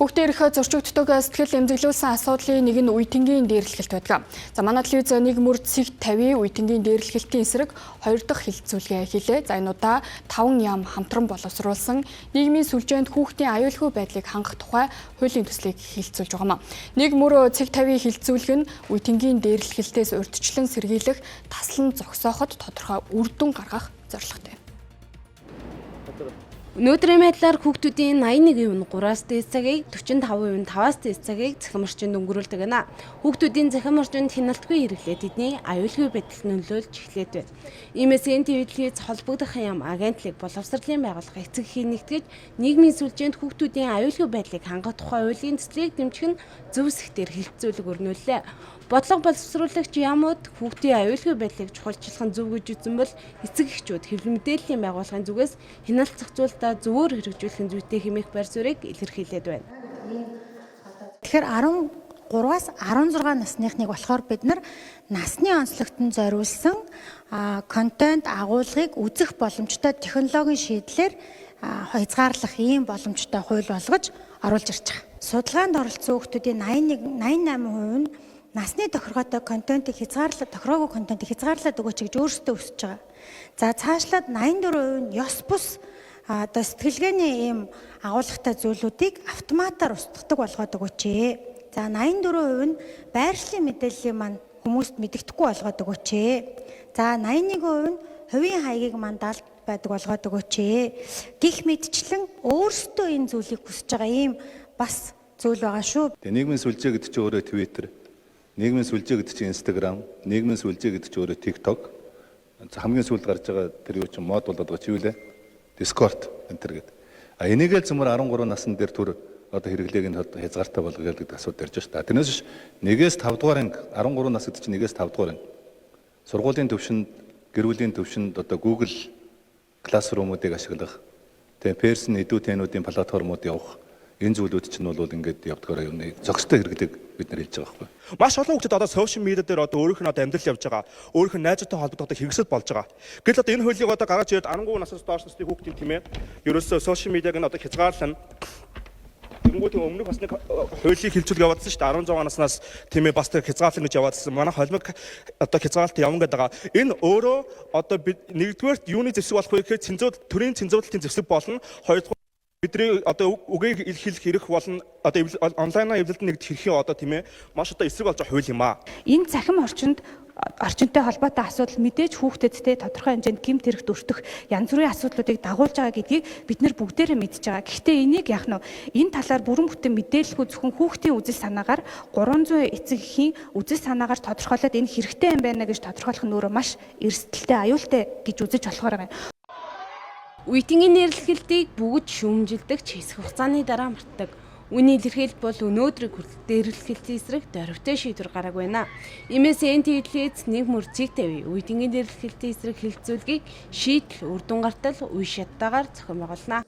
Хүүхдийн эрх зөрчигддөг сэтгэл эмзэглүүлсэн асуудлын нэг нь үеийнгийн дээрлэлт байдаг. За манай телевиз нэг мөр цэг 50 үеийнгийн дээрлэлтийн эсрэг 2 дахь хилцүүлгээ хийлээ. За энэ удаа 5 яам хамтран боловсруулсан нийгмийн сүлжээнд хүүхдийн аюулгүй байдлыг хангах тухай хуулийн төслийг хилцүүлж байгаамаа. Нэг мөр цэг 50 хилцүүлэг нь үеийнгийн дээрлэлтээс урьдчилан сэргийлэх, таслан зогсооход тодорхой үр дүн гаргах зорилготой. Өнөөдрийн байдлаар хүүхдүүдийн 81% нь 3-аас дээш цагийг, 45% нь 5-аас дээш цагийг захим орчинд өнгөрүүлдэг байна. Хүүхдүүдийн захим орчинд хяналтгүй хэрэглээд тэдний аюулгүй байдалд нөлөөлж эхлээд байна. Иймээс энэ твитлээс холбогдох яам агентлаг боловсролын байгууллага эцэг эхийн нэгтгэж нийгмийн сүлжээнд хүүхдүүдийн аюулгүй байдлыг хангах тухай хуулийн төслийг дэмжих нь зөв сэхтэр хилцүүлэг өрнүүллээ. Бодлого боловсруулагч яамууд хүүхдийн аюулгүй байдлыг чухалчлах нь зөв гэж үзсэн бол эцэг эхчүүд хэвлэл мэдээллийн байгууллагын зүгээс хяналт зохицуулалтаа зөвөр хэрэгжүүлэх зүйтэй хэмээх байр суурийг илэрхийлээд байна. Тэгэхээр 13-аас 16 насныхныг болохоор бид насны онцлогтод зориулсан контент агуулгыг үзэх боломжтой технологийн шийдлэр хязгаарлах ийм боломжтой хууль болгож оруулж ирж байгаа. Судалгаанд оролцсон хүүхдүүдийн 88% нь насны тохиргоотой контентыг тохироогүй контентыг хязгаарлаад өгөөч гэж өөрсдөө хүсэж байгаа. За цаашлаад 84% нь ёс бус сэтгэлгээний ийм агуулгатай зүйлүүдийг автоматар устгадаг болгоод өгөөч. За 84% нь байршлын мэдээллийн маань хүмүүст мэддэхгүй болгоод өгөөч. За 81% нь хувийн хаягийг мандалд байдаг болгоод өгөөч. Гэх мэтчлэн өөрсдөө энэ зүйлийг хүсэж байгаа ийм бас зүйл байгаа шүү. Нийгмийн сүлжээ гэдэг чинь өөрөө Twitter, нийгмийн сүлжээ гэдэг чинь Instagram, нийгмийн сүлжээ гэдэг чинь өөрөө TikTok. Хамгийн сүүлд гарч байгаа тэр юу чинь мод болоод байгаа чи юу лээ? Discord энэ төр гэдэг. Энийг л зөвмөр 13 насны дээр түр одоо хэрэглээг нь хязгаартай болгоё гэдэг асуудал ярьж байна. Тэрнээс биш 1-ээс 5 дугаар анги 13 нас гэдэг чинь 1-ээс 5 дугаар анги. Сургуулийн төвшөнд, гэр бүлийн төвшөнд одоо Google Classroom-уудыг ашиглах, тэгээ Pearson эдүүтэнүүдийн платформуд явах энэ зүйлүүд чинь бол ингээд явдгаар юм нэг зохистой хэрэглээг бид нар хэлж байгаа байхгүй. Маш олон хүмүүс одоо сошиал медиа дээр одоо өөрийнх нь одоо амьдрал явж байгаа, өөрийнх нь найзтай холбогдох хэрэгсэл болж байгаа. Гэтэл одоо энэ хуулийг одоо гаргаж ирээд 13 наснаас доош насны хүүхдийн тийм ээ ерөөсөө сошиал медиаг нь одоо хязгаарлана. Тэнгүүтийн өмнөх бас нэг хуулийг хилцүүлж яваадсан шүү дээ. 16 наснаас тийм ээ бас тэр хязгаарлан гэж яваадсан. Манай холимог одоо хязгаарлалт явна гэдэг байгаа. Энэ өөрөө одоо бид нэгдүгээр юуны зэвсэг болох вэ гэхээр төрийн цэнзуурлалтын зэвсэг болно. Хоёрдугаар бидний одоо үгийг илэрхийлэх хэрэг болно. Одоо онлайнаар эвлэлд нэгдэх хэрэг одоо тийм ээ маш одоо эсрэг болж байгаа хууль юм аа. Энэ захим орчинтой холбоотой асуудал мэдээж хүүхдэдтэй тодорхой хэмжээнд гэмт хэрэгт өртөх янз бүрийн асуудлуудыг дагуулж байгаа гэдгийг бид нар бүгдээрээ мэдж байгаа. Гэхдээ энийг яах нь энэ талаар бүрэн бүтэн мэдээлэлгүй зөвхөн хүүхдийн үзэл санаагаар 300 эцэг эхийн үзэл санаагаар тодорхойлоод энэ хэрэгтэй юм байна гэж тодорхойлох нь өөрөө маш эрсдэлтэй, аюултай гэж үзэж болохоор байгаа юм. Үеийнгийн нэрлэлтийг бүгд шүүмжилдэг ч хэсэг хугацааны дараа мартдаг. Үүний илэрхийлэл бол өнөөдрийг хүртэл дээрлэлтийн эсрэг дөрвтэй шийдвэр гаргааг байна. Иймээс энэ твитлээс нэг мөр цэг 50 үеийнгийн дээрлэлтийн эсрэг хилцүүлгийг шийдэл үр дүн гартал үе шаттайгаар зохион байгуулна.